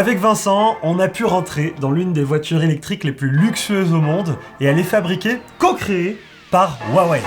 Avec Vincent, on a pu rentrer dans l'une des voitures électriques les plus luxueuses au monde et elle est fabriquée, co-créée par Huawei.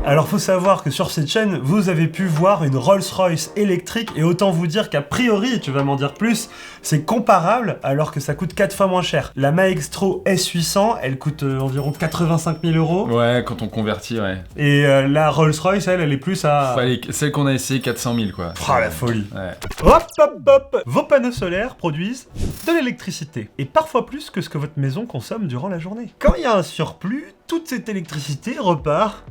Alors faut savoir que sur cette chaîne, vous avez pu voir une Rolls-Royce électrique et autant vous dire qu'a priori, tu vas m'en dire plus, c'est comparable alors que ça coûte 4 fois moins cher. La Maestro S800, elle coûte environ 85 000 euros. Ouais, quand on convertit, ouais. Et la Rolls-Royce, elle est plus à... Celle qu'on a essayé, 400 000 quoi. Ah la folie. Ouais. Hop hop hop. Vos panneaux solaires produisent de l'électricité. Et parfois plus que ce que votre maison consomme durant la journée. Quand il y a un surplus, toute cette électricité repart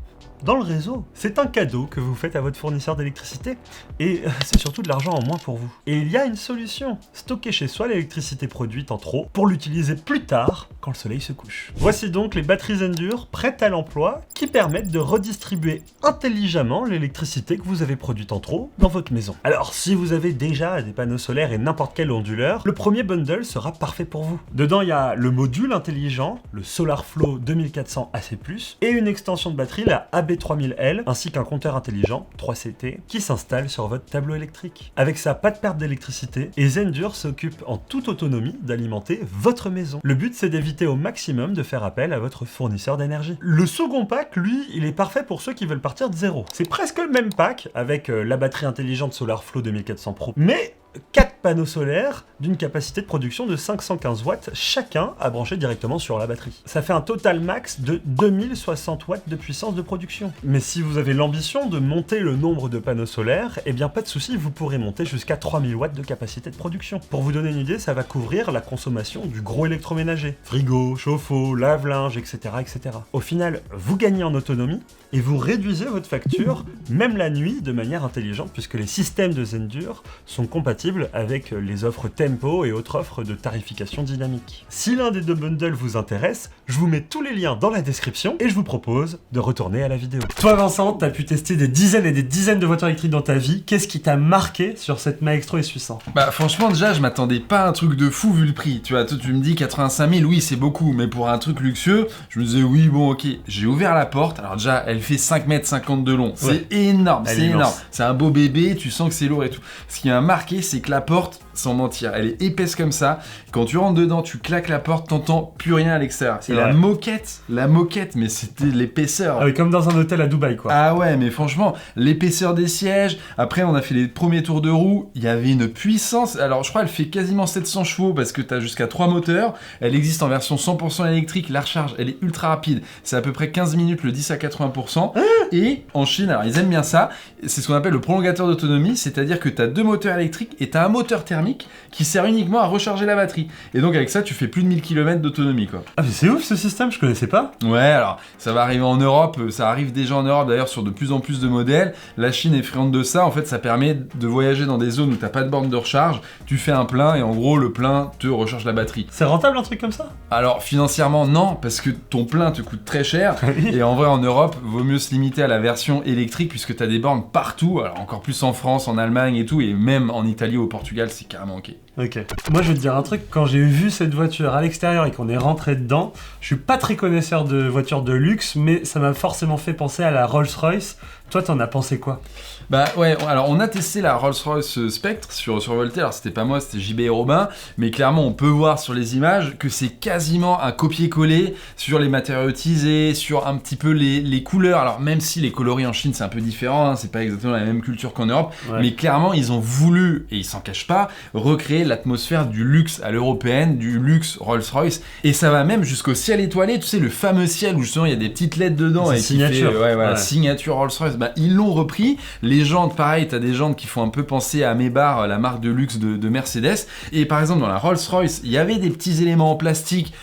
dans le réseau. C'est un cadeau que vous faites à votre fournisseur d'électricité et c'est surtout de l'argent en moins pour vous. Et il y a une solution, stocker chez soi l'électricité produite en trop pour l'utiliser plus tard quand le soleil se couche. Voici donc les batteries Zendur prêtes à l'emploi qui permettent de redistribuer intelligemment l'électricité que vous avez produite en trop dans votre maison. Alors si vous avez déjà des panneaux solaires et n'importe quel onduleur, le premier bundle sera parfait pour vous. Dedans il y a le module intelligent, le SolarFlow 2400 AC+, et une extension de batterie, la AB3000L, ainsi qu'un compteur intelligent, 3CT, qui s'installe sur votre tableau électrique. Avec ça, pas de perte d'électricité, et Zendur s'occupe en toute autonomie d'alimenter votre maison. Le but, c'est d'éviter au maximum de faire appel à votre fournisseur d'énergie. Le second pack, lui, il est parfait pour ceux qui veulent partir de zéro. C'est presque le même pack, avec la batterie intelligente SolarFlow 2400 Pro, mais 4 panneaux solaires d'une capacité de production de 515 watts chacun à brancher directement sur la batterie. Ça fait un total max de 2060 watts de puissance de production. Mais si vous avez l'ambition de monter le nombre de panneaux solaires, eh bien pas de souci, vous pourrez monter jusqu'à 3000 watts de capacité de production. Pour vous donner une idée, ça va couvrir la consommation du gros électroménager. Frigo, chauffe-eau, lave-linge, etc., etc. Au final, vous gagnez en autonomie et vous réduisez votre facture, même la nuit, de manière intelligente, puisque les systèmes de Zendur sont compatibles avec les offres Tempo et autres offres de tarification dynamique. Si l'un des deux bundles vous intéresse, je vous mets tous les liens dans la description et je vous propose de retourner à la vidéo. Toi Vincent, t'as pu tester des dizaines et des dizaines de voitures électriques dans ta vie. Qu'est-ce qui t'a marqué sur cette Maestro S800 ? Bah franchement déjà je m'attendais pas à un truc de fou vu le prix. Tu vois, toi tu me dis 85 000, oui c'est beaucoup, mais pour un truc luxueux, je me disais oui bon ok. J'ai ouvert la porte, alors déjà elle fait 5,50 m de long, c'est énorme, c'est énorme. C'est un beau bébé, tu sens que c'est lourd et tout. Ce qui m'a marqué c'est que la porte, sans mentir, elle est épaisse comme ça. Quand tu rentres dedans, tu claques la porte, t'entends plus rien à l'extérieur. Et la moquette, mais c'était l'épaisseur. Ah oui, comme dans un hôtel à Dubaï quoi. Ah ouais, mais franchement, l'épaisseur des sièges. Après, on a fait les premiers tours de roue. Il y avait une puissance. Alors, je crois qu'elle fait quasiment 700 chevaux parce que t'as jusqu'à 3 moteurs. Elle existe en version 100% électrique. La recharge, elle est ultra rapide. C'est à peu près 15 minutes le 10 à 80%. Et en Chine, alors ils aiment bien ça. C'est ce qu'on appelle le prolongateur d'autonomie. C'est-à-dire que t'as 2 moteurs électriques et t'as un moteur thermique qui sert uniquement à recharger la batterie. Et donc avec ça, tu fais plus de 1000 km d'autonomie quoi. Ah mais c'est ouf ce système, je connaissais pas. Ouais, alors ça va arriver en Europe, ça arrive déjà en Europe d'ailleurs sur de plus en plus de modèles. La Chine est friande de ça, en fait ça permet de voyager dans des zones où t'as pas de borne de recharge, tu fais un plein et en gros le plein te recharge la batterie. C'est rentable un truc comme ça ? Alors financièrement non, parce que ton plein te coûte très cher et en vrai en Europe, vaut mieux se limiter à la version électrique puisque t'as des bornes partout, alors encore plus en France, en Allemagne et tout, et même en Italie ou au Portugal, c'est carrément ok. Ok. Moi je vais te dire un truc, quand j'ai vu cette voiture à l'extérieur et qu'on est rentré dedans, je suis pas très connaisseur de voitures de luxe, mais ça m'a forcément fait penser à la Rolls-Royce. Toi t'en as pensé quoi ? Bah ouais, alors on a testé la Rolls-Royce Spectre sur Voltaire, alors c'était pas moi, c'était JB et Robin, mais clairement on peut voir sur les images que c'est quasiment un copier-coller sur les matériaux utilisés, sur un petit peu les couleurs, alors même si les coloris en Chine c'est un peu différent, hein, c'est pas exactement la même culture qu'en Europe, mais clairement ils ont voulu, et ils s'en cachent pas, recréer l'atmosphère du luxe à l'européenne, du luxe Rolls-Royce, et ça va même jusqu'au ciel étoilé, tu sais le fameux ciel où justement il y a des petites lettres dedans, et signature. Qui fait, signature Rolls-Royce, bah ils l'ont repris. Les jantes, pareil, t'as des jantes qui font un peu penser à Maybach, la marque de luxe de Mercedes. Et par exemple, dans la Rolls-Royce, il y avait des petits éléments en plastique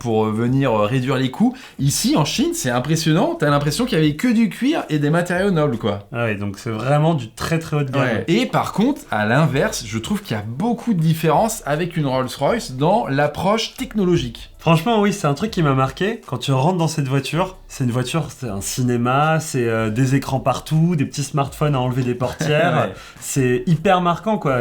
pour venir réduire les coûts. Ici, en Chine, c'est impressionnant. T'as l'impression qu'il y avait que du cuir et des matériaux nobles, quoi. Ah ouais, donc c'est vraiment du très très haut de gamme. Ouais. Et par contre, à l'inverse, je trouve qu'il y a beaucoup de différences avec une Rolls-Royce dans l'approche technologique. Franchement, oui, c'est un truc qui m'a marqué. Quand tu rentres dans cette voiture, c'est un cinéma, c'est des écrans partout, des petits smartphones à enlever des portières. Ouais. C'est hyper marquant, quoi.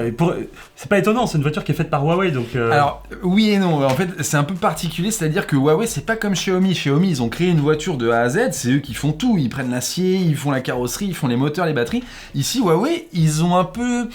C'est pas étonnant, c'est une voiture qui est faite par Huawei, donc... Alors, oui et non. En fait, c'est un peu particulier, c'est-à-dire que Huawei, c'est pas comme Xiaomi. Xiaomi, ils ont créé une voiture de A à Z, c'est eux qui font tout. Ils prennent l'acier, ils font la carrosserie, ils font les moteurs, les batteries. Ici, Huawei, ils ont un peu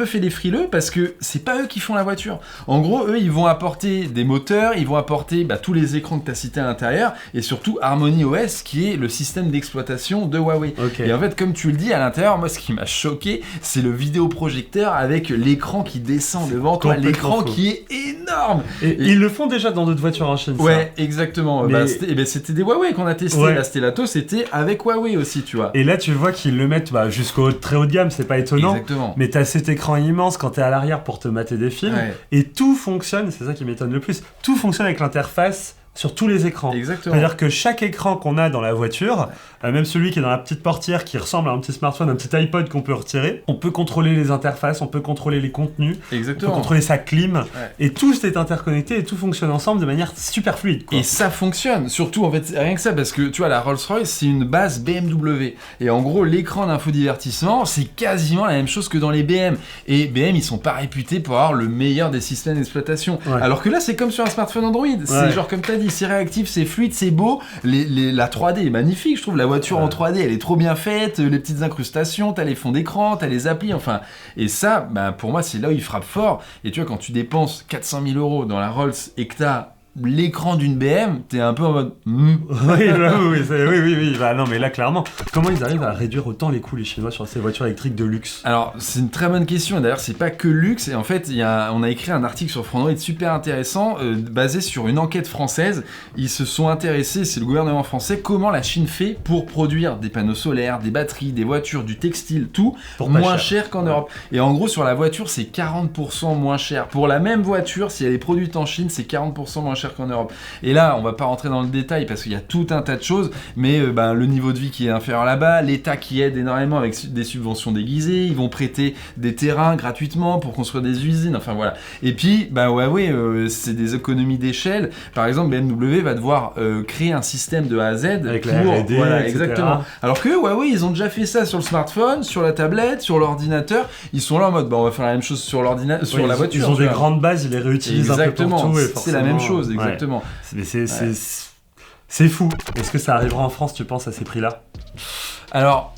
fait les frileux parce que c'est pas eux qui font la voiture. En gros, eux, ils vont apporter des moteurs, ils vont apporter tous les écrans que tu as cités à l'intérieur et surtout Harmony OS qui est le système d'exploitation de Huawei. Okay. Et en fait, comme tu le dis, à l'intérieur, moi, ce qui m'a choqué, c'est le vidéoprojecteur avec l'écran qui descend devant toi, l'écran qui est énorme. Et ils le font déjà dans d'autres voitures en Chine. Ouais, ça. Exactement. Mais... c'était des Huawei qu'on a testé. Ouais. La Stellato, c'était avec Huawei aussi, tu vois. Et là, tu vois qu'ils le mettent jusqu'au très haut de gamme, c'est pas étonnant. Exactement. Mais t'as cet écran immense quand t'es à l'arrière pour te mater des films. Ouais. Et tout fonctionne, c'est ça qui m'étonne le plus, tout fonctionne avec l'interface sur tous les écrans. Exactement. C'est-à-dire que chaque écran qu'on a dans la voiture, même celui qui est dans la petite portière qui ressemble à un petit smartphone, un petit iPod qu'on peut retirer, on peut contrôler les interfaces, on peut contrôler les contenus, Exactement. on peut contrôler sa clim, Ouais. et tout est interconnecté et tout fonctionne ensemble de manière super fluide, quoi. Et ça fonctionne, surtout en fait, rien que ça, parce que tu vois, la Rolls-Royce, c'est une base BMW. Et en gros, l'écran d'infodivertissement, c'est quasiment la même chose que dans les BM. Et BM, ils sont pas réputés pour avoir le meilleur des systèmes d'exploitation. Ouais. Alors que là, c'est comme sur un smartphone Android. C'est genre, comme t'as dit, c'est réactif, c'est fluide, c'est beau. La 3D est magnifique, je trouve. La voiture en 3D, elle est trop bien faite. Les petites incrustations, t'as les fonds d'écran, t'as les applis, enfin. Et ça, pour moi, c'est là où il frappe fort. Et tu vois, quand tu dépenses 400 000 € dans la Rolls et que t'as l'écran d'une BM, t'es un peu en mode Oui, non mais là clairement, comment ils arrivent à réduire autant les coûts les Chinois sur ces voitures électriques de luxe? Alors c'est une très bonne question, d'ailleurs c'est pas que luxe, et en fait on a écrit un article sur Frandroid super intéressant, basé sur une enquête française. Ils se sont intéressés, c'est le gouvernement français, comment la Chine fait pour produire des panneaux solaires, des batteries, des voitures, du textile, tout pour pas moins cher qu'en Europe. Et en gros sur la voiture c'est 40% moins cher. Pour la même voiture, si elle est produite en Chine, c'est 40% moins cher qu'en Europe. Et là, on va pas rentrer dans le détail parce qu'il y a tout un tas de choses, mais le niveau de vie qui est inférieur là-bas, l'État qui aide énormément avec des subventions déguisées, ils vont prêter des terrains gratuitement pour construire des usines, enfin voilà. Et puis, c'est des économies d'échelle. Par exemple, BMW va devoir créer un système de A à Z avec pour... la R&D, voilà, etc. exactement. Alors que Huawei, ils ont déjà fait ça sur le smartphone, sur la tablette, sur l'ordinateur. Ils sont là en mode, on va faire la même chose sur l'ordinateur, sur la voiture. Ils ont des grandes bases, ils les réutilisent un peu pour tout. Et c'est la même chose, exactement. Mais c'est fou. Est-ce que ça arrivera en France, tu penses, à ces prix-là? Alors,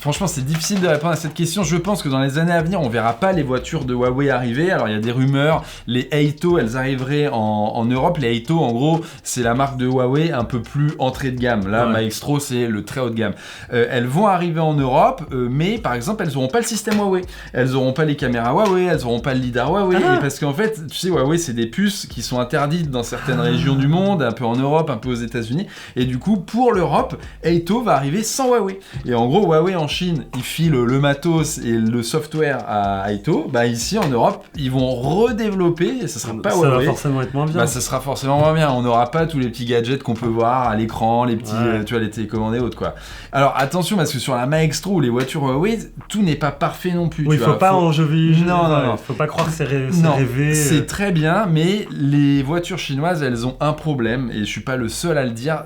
franchement, c'est difficile de répondre à cette question. Je pense que dans les années à venir, on verra pas les voitures de Huawei arriver. Alors, il y a des rumeurs. Les Aito, elles arriveraient en Europe. Les Aito, en gros, c'est la marque de Huawei un peu plus entrée de gamme. Là, Maestro, c'est le très haut de gamme. Elles vont arriver en Europe, mais par exemple, elles auront pas le système Huawei. Elles auront pas les caméras Huawei. Elles auront pas le lidar Huawei. Parce qu'en fait, tu sais, Huawei, c'est des puces qui sont interdites dans certaines régions du monde, un peu en Europe, un peu aux États-Unis. Et du coup, pour l'Europe, Aito va arriver sans Huawei. Et en gros, Huawei en Chine, ils filent le matos et le software à Aito. Ici en Europe, ils vont redévelopper et ça sera pas Huawei. Ça va forcément être moins bien. Ça sera forcément moins bien. On n'aura pas tous les petits gadgets qu'on peut voir à l'écran, les petits, tu vois, les télécommandes et autres, quoi. Alors attention, parce que sur la Maestro ou les voitures Huawei, tout n'est pas parfait non plus. Oui, il faut pas enjoliver. Non. Faut pas croire que c'est rêvé. C'est très bien, mais les voitures chinoises, elles ont un problème, et je suis pas le seul à le dire,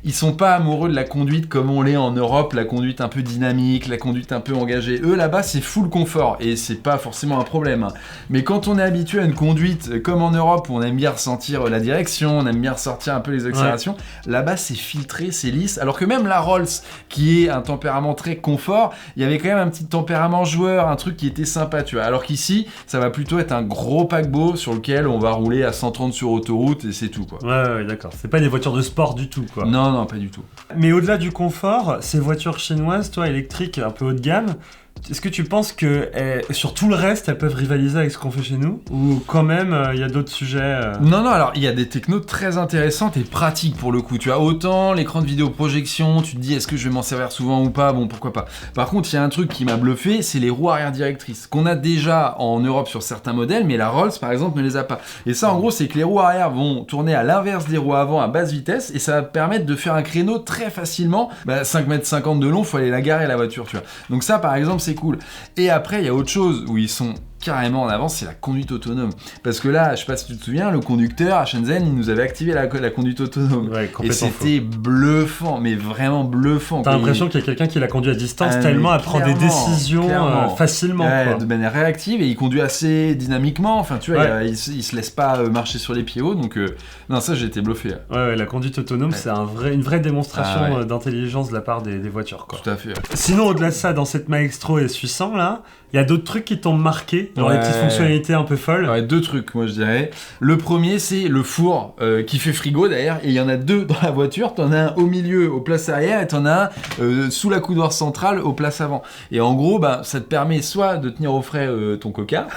ils sont pas amoureux de la conduite comme on l'est en Europe, la conduite un peu dynamique, la conduite un peu engagée. Eux, là-bas, c'est full confort, et c'est pas forcément un problème. Mais quand on est habitué à une conduite comme en Europe, où on aime bien ressentir la direction, on aime bien ressortir un peu les accélérations, là-bas, c'est filtré, c'est lisse. Alors que même la Rolls, qui est un tempérament très confort, il y avait quand même un petit tempérament joueur, un truc qui était sympa, tu vois. Alors qu'ici, ça va plutôt être un gros paquebot sur lequel on va rouler à 130 sur autoroute, et c'est tout, quoi. Ouais, d'accord. C'est pas des voitures de sport du tout, quoi. Non, pas du tout. Mais au-delà du confort, ces voitures chinoises, toi, électriques, un peu haut de gamme, est-ce que tu penses que sur tout le reste, elles peuvent rivaliser avec ce qu'on fait chez nous? Ou quand même, il y a d'autres sujets Non, alors il y a des technos très intéressantes et pratiques pour le coup. Tu as autant l'écran de vidéoprojection, tu te dis est-ce que je vais m'en servir souvent ou pas? Bon, pourquoi pas. Par contre, il y a un truc qui m'a bluffé, c'est les roues arrière directrices, qu'on a déjà en Europe sur certains modèles, mais la Rolls par exemple ne les a pas. Et ça en gros, c'est que les roues arrière vont tourner à l'inverse des roues avant à basse vitesse, et ça va permettre de faire un créneau très facilement. 5,50 m de long, faut aller la garer la voiture, tu vois. Donc ça par exemple, c'est cool. Et après, il y a autre chose où ils sont carrément en avance, c'est la conduite autonome. Parce que là, je sais pas si tu te souviens, le conducteur à Shenzhen, il nous avait activé la conduite autonome. Ouais, et c'était bluffant, mais vraiment bluffant. T'as l'impression qu'il y a quelqu'un qui l'a conduit à distance tellement elle prend des décisions facilement. Ouais, de manière réactive, et il conduit assez dynamiquement. Enfin, tu vois, il se laisse pas marcher sur les pieds hauts. Donc, non, ça, j'ai été bluffé. Ouais, la conduite autonome, c'est une vraie démonstration d'intelligence de la part des voitures, quoi. Tout à fait. Sinon, au-delà de ça, dans cette Maestro S800 là, il y a d'autres trucs qui t'ont marqué, genre les petites fonctionnalités un peu folles. Ouais, 2 trucs, moi je dirais. Le premier, c'est le four qui fait frigo d'ailleurs, et il y en a 2 dans la voiture. T'en as un au milieu, aux places arrière, et t'en as un sous la coudoir centrale, aux places avant. Et en gros, ça te permet soit de tenir au frais ton coca,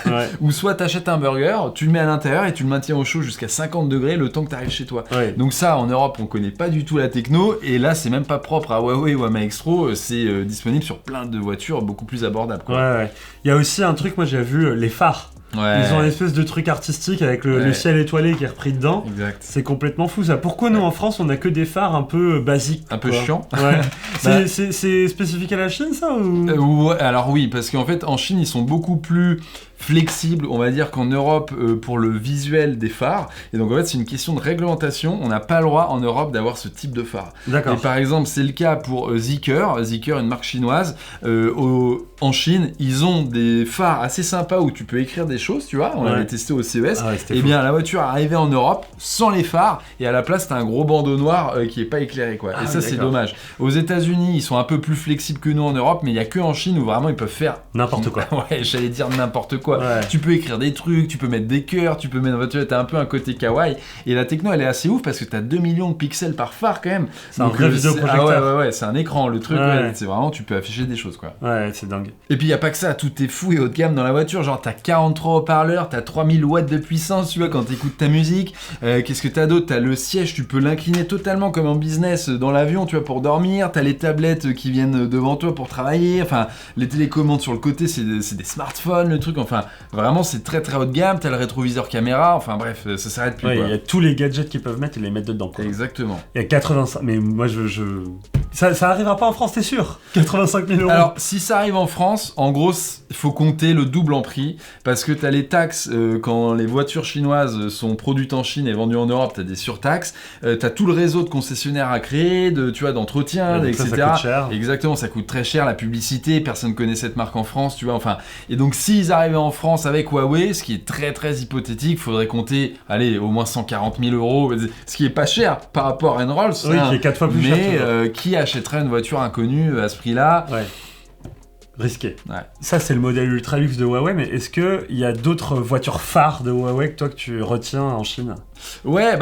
ou soit t'achètes un burger, tu le mets à l'intérieur et tu le maintiens au chaud jusqu'à 50 degrés le temps que t'arrives chez toi. Ouais. Donc ça, en Europe, on connaît pas du tout la techno, et là, c'est même pas propre à Huawei ou à Maestro, c'est disponible sur plein de voitures beaucoup plus abordables, quoi. Ouais. Il y a aussi un truc, moi j'ai vu, les phares. Ouais. Ils ont une espèce de truc artistique avec le ciel étoilé qui est repris dedans. Exact. C'est complètement fou ça. Pourquoi nous en France on a que des phares un peu basiques, un peu chiants. Ouais. C'est spécifique à la Chine ça ou... Ouais, alors oui, parce qu'en fait en Chine ils sont beaucoup plus flexible, on va dire, qu'en Europe pour le visuel des phares. Et donc en fait c'est une question de réglementation, on n'a pas le droit en Europe d'avoir ce type de phare. D'accord. Et par exemple c'est le cas pour Zeekr, une marque chinoise. En Chine ils ont des phares assez sympas où tu peux écrire des choses, tu vois, on l'avait testé au CES. Et bien la voiture est arrivée en Europe sans les phares, et à la place t'as un gros bandeau noir qui est pas éclairé, quoi. Et ça c'est dommage. Aux États-Unis ils sont un peu plus flexibles que nous en Europe, mais il y a que en Chine où vraiment ils peuvent faire n'importe quoi. Ouais, j'allais dire n'importe quoi. Ouais. Tu peux écrire des trucs, tu peux mettre des cœurs, tu peux mettre... Tu vois, t'as un peu un côté kawaii. Et la techno, elle est assez ouf parce que t'as 2 millions de pixels par phare quand même. C'est un vrai vidéoprojecteur. Ouais, c'est un écran. Le truc, c'est vraiment, tu peux afficher des choses, quoi. Ouais, c'est dingue. Et puis, y a pas que ça, tout est fou et haut de gamme dans la voiture. Genre, t'as 43 haut-parleurs, t'as 3000 watts de puissance, tu vois, quand t'écoutes ta musique. Qu'est-ce que t'as d'autre? T'as le siège, tu peux l'incliner totalement comme en business dans l'avion, tu vois, pour dormir. T'as les tablettes qui viennent devant toi pour travailler. Enfin, les télécommandes sur le côté, c'est des smartphones, le truc. Enfin, vraiment, c'est très très haut de gamme. T'as le rétroviseur caméra. Enfin, bref, ça s'arrête plus. Il y a tous les gadgets qu'ils peuvent mettre et les mettre dedans, quoi. Exactement. Il y a 85... Mais moi, Ça arrivera pas en France, t'es sûr? 85 000 €. Alors, si ça arrive en France, en gros, il faut compter le double en prix, parce que t'as les taxes, quand les voitures chinoises sont produites en Chine et vendues en Europe, t'as des surtaxes, t'as tout le réseau de concessionnaires à créer, d'entretien, etc. Ça coûte cher. Exactement, ça coûte très cher, la publicité, personne connaît cette marque en France, tu vois, enfin... Et donc, s'ils arrivaient en France avec Huawei, ce qui est très très hypothétique, faudrait compter, allez, au moins 140 000 €, ce qui est pas cher par rapport à une Rolls. Oui, qui est 4 fois plus cher. Mais qui achèterait une voiture inconnue à ce prix-là? Ouais. Risqué. Ouais. Ça, c'est le modèle ultra luxe de Huawei, mais est-ce qu'il y a d'autres voitures phares de Huawei que tu retiens en Chine? Ouais,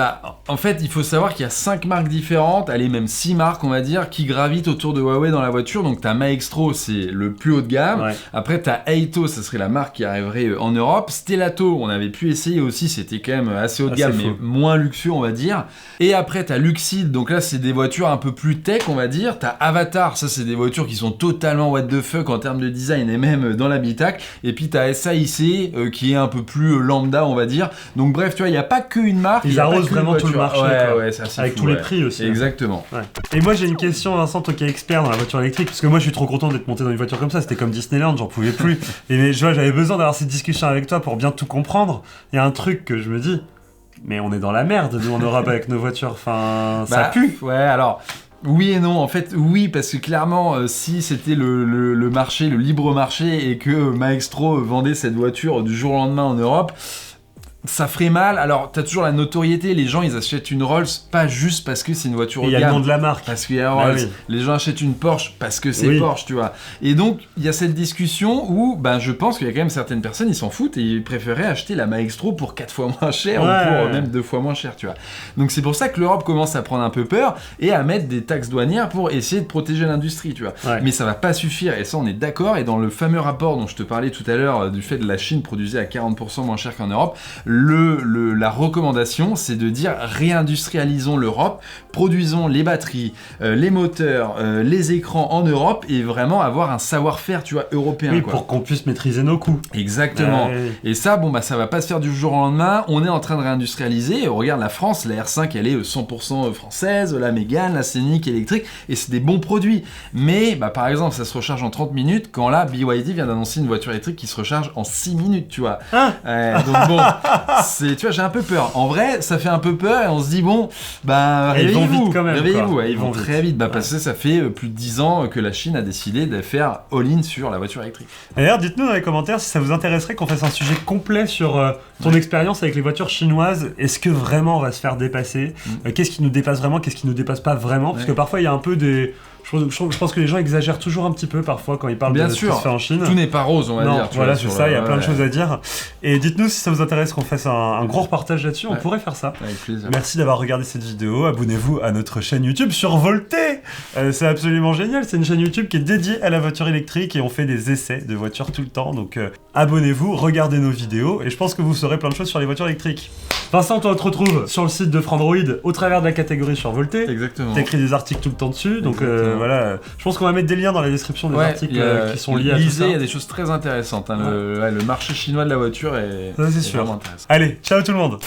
en fait, il faut savoir qu'il y a 5 marques différentes, allez, même 6 marques, on va dire, qui gravitent autour de Huawei dans la voiture. Donc, t'as Maestro, c'est le plus haut de gamme. Ouais. Après, t'as Aito, ça serait la marque qui arriverait en Europe. Stellato, on avait pu essayer aussi, c'était quand même assez haut de gamme, mais moins luxueux, on va dire. Et après, t'as Luxid, donc là, c'est des voitures un peu plus tech, on va dire. T'as Avatar, ça, c'est des voitures qui sont totalement what the fuck en termes de design et même dans l'habitacle. Et puis, t'as SAIC, qui est un peu plus lambda, on va dire. Donc, bref, tu vois, il n'y a pas qu'une marque. Ils arrosent vraiment tout le marché, c'est assez avec fou, tous les prix aussi. Exactement. Ouais. Et moi j'ai une question, Vincent, toi qui es expert dans la voiture électrique, parce que moi je suis trop content d'être monté dans une voiture comme ça, c'était comme Disneyland, j'en pouvais plus. Et je vois, j'avais besoin d'avoir cette discussion avec toi pour bien tout comprendre. Il y a un truc que je me dis, mais on est dans la merde nous en Europe avec nos voitures, enfin ça pue. Ouais, alors... Oui et non, en fait oui, parce que clairement si c'était le marché, le libre marché, et que Maestro vendait cette voiture du jour au lendemain en Europe, ça ferait mal. Alors t'as toujours la notoriété, les gens ils achètent une Rolls pas juste parce que c'est une voiture haut de gamme. Il y a le nom de la marque. Parce qu'il y a Rolls. Les gens achètent une Porsche parce que c'est Porsche, tu vois. Et donc il y a cette discussion où je pense qu'il y a quand même certaines personnes, ils s'en foutent et ils préféraient acheter la Maestro pour 4 fois moins cher ou pour même 2 fois moins cher, tu vois. Donc c'est pour ça que l'Europe commence à prendre un peu peur et à mettre des taxes douanières pour essayer de protéger l'industrie, tu vois. Mais ça va pas suffire, et ça on est d'accord. Et dans le fameux rapport dont je te parlais tout à l'heure du fait de la Chine produisait à 40% moins cher qu'en Europe, la recommandation, c'est de dire réindustrialisons l'Europe, produisons les batteries, les moteurs, les écrans en Europe et vraiment avoir un savoir-faire, tu vois, européen. Oui, quoi. pour qu'on puisse maîtriser nos coûts. Exactement. Et ça, bon, bah, ça va pas se faire du jour au lendemain. On est en train de réindustrialiser. Regarde la France, la R5, elle est 100% française, la Mégane, la Scénic électrique, et c'est des bons produits. Mais, bah, par exemple, ça se recharge en 30 minutes, quand là, BYD vient d'annoncer une voiture électrique qui se recharge en 6 minutes, tu vois. Donc bon, tu vois, j'ai un peu peur. En vrai, ça fait un peu peur, et on se dit, bon, bah, réveillez-vous. Réveillez-vous, ils vont très vite. Bah, parce que ça fait plus de 10 ans que la Chine a décidé de faire all-in sur la voiture électrique. D'ailleurs, dites-nous dans les commentaires si ça vous intéresserait qu'on fasse un sujet complet sur ton expérience avec les voitures chinoises. Est-ce que vraiment on va se faire dépasser Qu'est-ce qui nous dépasse vraiment Qu'est-ce qui nous dépasse pas vraiment Parce que parfois il y a un peu des... Je pense que les gens exagèrent toujours un petit peu parfois quand ils parlent de ce qui se fait en Chine. Tout n'est pas rose, on va dire. Voilà, c'est ça, il y a plein de choses à dire. Et dites-nous si ça vous intéresse qu'on fasse un gros reportage là-dessus, on pourrait faire ça. Avec plaisir. Merci d'avoir regardé cette vidéo, abonnez-vous à notre chaîne YouTube Survolté. C'est absolument génial, c'est une chaîne YouTube qui est dédiée à la voiture électrique et on fait des essais de voitures tout le temps. Donc abonnez-vous, regardez nos vidéos et je pense que vous saurez plein de choses sur les voitures électriques. Vincent, toi, on te retrouve sur le site de Frandroid au travers de la catégorie Survolté. Exactement. T'écris des articles tout le temps dessus, donc voilà. Je pense qu'on va mettre des liens dans la description des articles qui sont liés à tout ça. Il y a des choses très intéressantes. Hein. Le marché chinois de la voiture est ça, c'est sûr. vraiment intéressant. Allez, ciao tout le monde.